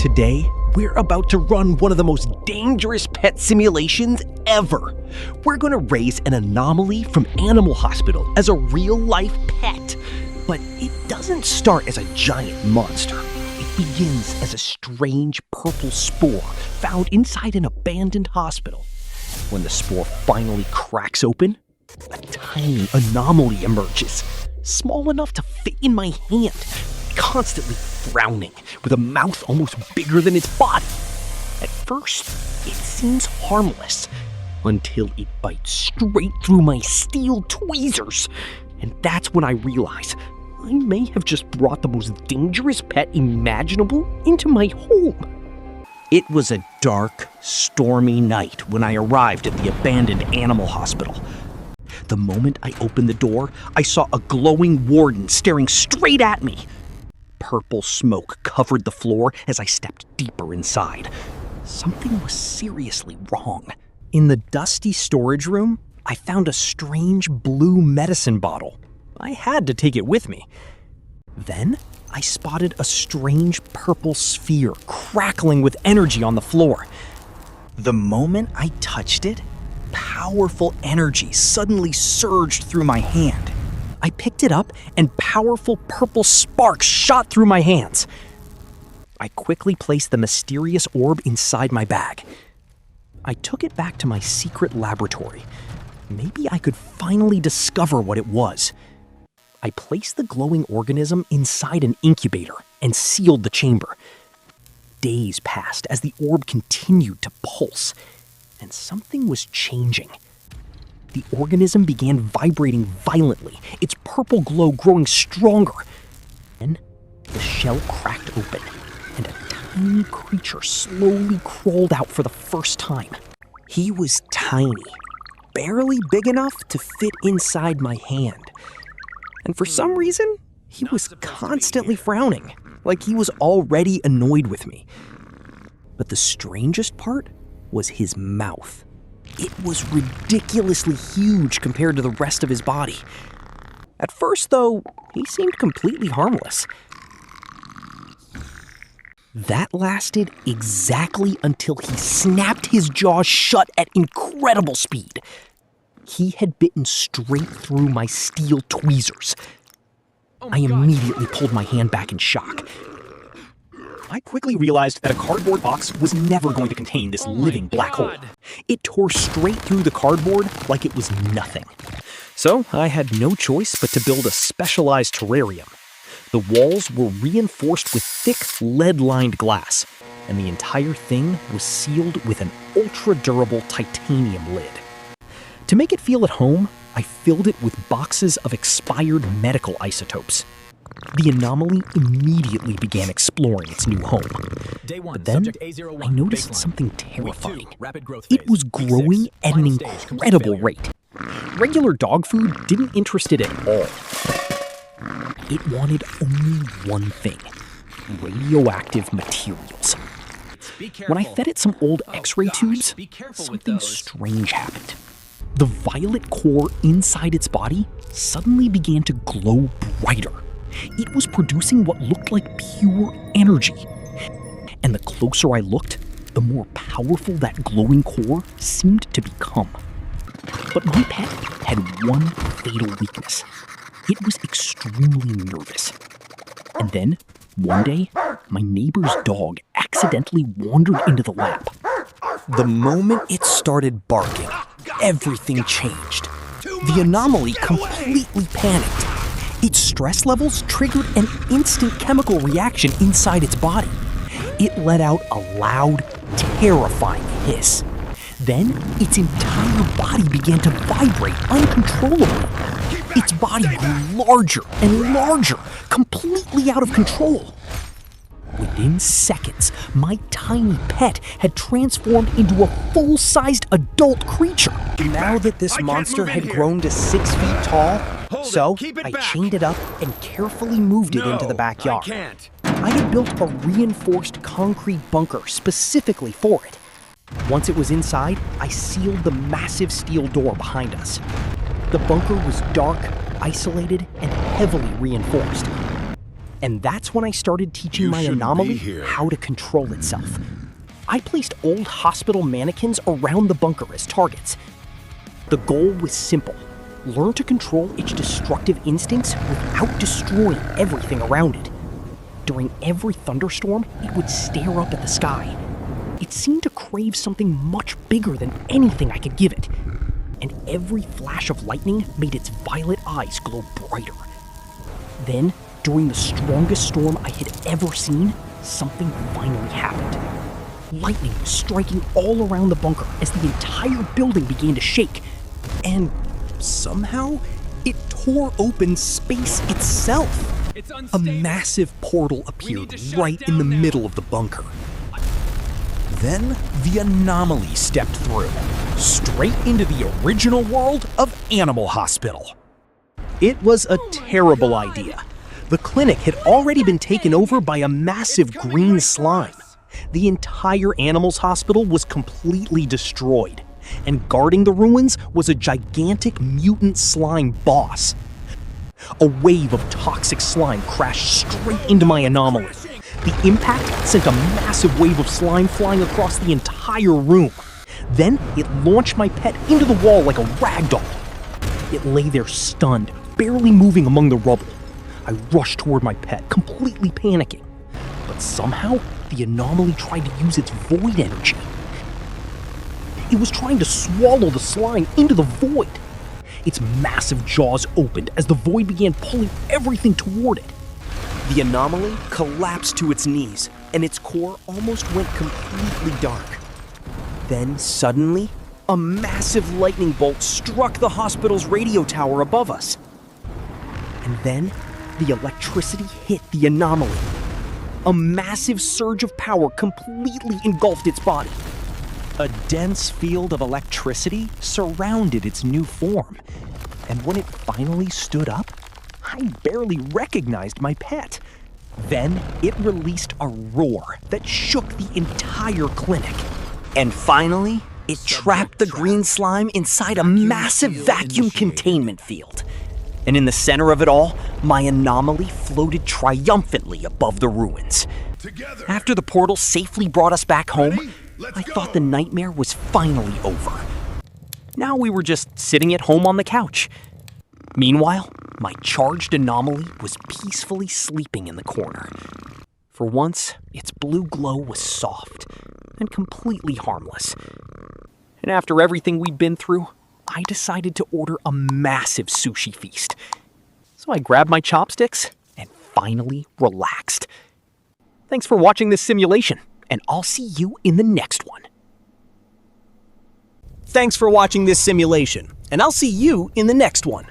Today, we're about to run one of the most dangerous pet simulations ever. We're going to raise an Anomaly from Animal Hospital as a real-life pet. But it doesn't start as a giant monster. It begins as a strange purple spore found inside an abandoned hospital. When the spore finally cracks open, a tiny Anomaly emerges, small enough to fit in my hand, constantly frowning, with a mouth almost bigger than its body. At first, it seems harmless, until it bites straight through my steel tweezers. And that's when I realize I may have just brought the most dangerous pet imaginable into my home. It was a dark, stormy night when I arrived at the abandoned animal hospital. The moment I opened the door, I saw a glowing warden staring straight at me. Purple smoke covered the floor as I stepped deeper inside. Something was seriously wrong. In the dusty storage room, I found a strange blue medicine bottle. I had to take it with me. Then, I spotted a strange purple sphere crackling with energy on the floor. The moment I touched it, powerful energy suddenly surged through my hand. I picked it up, and powerful purple sparks shot through my hands. I quickly placed the mysterious orb inside my bag. I took it back to my secret laboratory. Maybe I could finally discover what it was. I placed the glowing organism inside an incubator and sealed the chamber. Days passed as the orb continued to pulse, and something was changing. The organism began vibrating violently, its purple glow growing stronger. Then, the shell cracked open, and a tiny creature slowly crawled out for the first time. He was tiny, barely big enough to fit inside my hand. And for some reason, he was constantly frowning, like he was already annoyed with me. But the strangest part was his mouth. It was ridiculously huge compared to the rest of his body. At first, though, he seemed completely harmless. That lasted exactly until he snapped his jaws shut at incredible speed. He had bitten straight through my steel tweezers. I immediately pulled my hand back in shock. I quickly realized that a cardboard box was never going to contain this living black hole. It tore straight through the cardboard like it was nothing. So I had no choice but to build a specialized terrarium. The walls were reinforced with thick lead-lined glass, and the entire thing was sealed with an ultra-durable titanium lid. To make it feel at home, I filled it with boxes of expired medical isotopes. The Anomaly immediately began exploring its new home. But then, I noticed something terrifying. It was growing at an incredible rate. Regular dog food didn't interest it at all. It wanted only one thing: radioactive materials. When I fed it some old X-ray tubes, something strange happened. The violet core inside its body suddenly began to glow brighter. It was producing what looked like pure energy. And the closer I looked, the more powerful that glowing core seemed to become. But my pet had one fatal weakness. It was extremely nervous. And then, one day, my neighbor's dog accidentally wandered into the lab. The moment it started barking, everything changed. The Anomaly completely panicked. Its stress levels triggered an instant chemical reaction inside its body. It let out a loud, terrifying hiss. Then, its entire body began to vibrate uncontrollably. Its body grew larger and larger, completely out of control. Within seconds, my tiny pet had transformed into a full-sized adult creature. Now that this monster had grown to 6 feet tall, I chained it up and carefully moved it into the backyard. I had built a reinforced concrete bunker specifically for it. Once it was inside, I sealed the massive steel door behind us. The bunker was dark, isolated, and heavily reinforced. And that's when I started teaching my Anomaly how to control itself. I placed old hospital mannequins around the bunker as targets. The goal was simple: learn to control its destructive instincts without destroying everything around it. During every thunderstorm, it would stare up at the sky. It seemed to crave something much bigger than anything I could give it. And every flash of lightning made its violet eyes glow brighter. Then, during the strongest storm I had ever seen, something finally happened. Lightning was striking all around the bunker as the entire building began to shake. And somehow, it tore open space itself. A massive portal appeared right in the middle of the bunker. Then the Anomaly stepped through, straight into the original world of Animal Hospital. It was a terrible idea. The clinic had already been taken over by a massive green slime. The entire Animals Hospital was completely destroyed, and guarding the ruins was a gigantic mutant slime boss. A wave of toxic slime crashed straight into my Anomaly. The impact sent a massive wave of slime flying across the entire room. Then it launched my pet into the wall like a ragdoll. It lay there stunned, barely moving among the rubble. I rushed toward my pet, completely panicking. But somehow, the Anomaly tried to use its void energy. It was trying to swallow the slime into the void. Its massive jaws opened as the void began pulling everything toward it. The Anomaly collapsed to its knees, and its core almost went completely dark. Then, suddenly, a massive lightning bolt struck the hospital's radio tower above us. And then, the electricity hit the Anomaly. A massive surge of power completely engulfed its body. A dense field of electricity surrounded its new form, and when it finally stood up, I barely recognized my pet. Then it released a roar that shook the entire clinic. And finally, it trapped the green slime inside a massive vacuum containment field. And in the center of it all, my Anomaly floated triumphantly above the ruins. After the portal safely brought us back home, I thought the nightmare was finally over. Now we were just sitting at home on the couch. Meanwhile, my charged Anomaly was peacefully sleeping in the corner. For once, its blue glow was soft and completely harmless. And after everything we'd been through, I decided to order a massive sushi feast. So I grabbed my chopsticks and finally relaxed. Thanks for watching this simulation, and I'll see you in the next one. Thanks for watching this simulation, and I'll see you in the next one.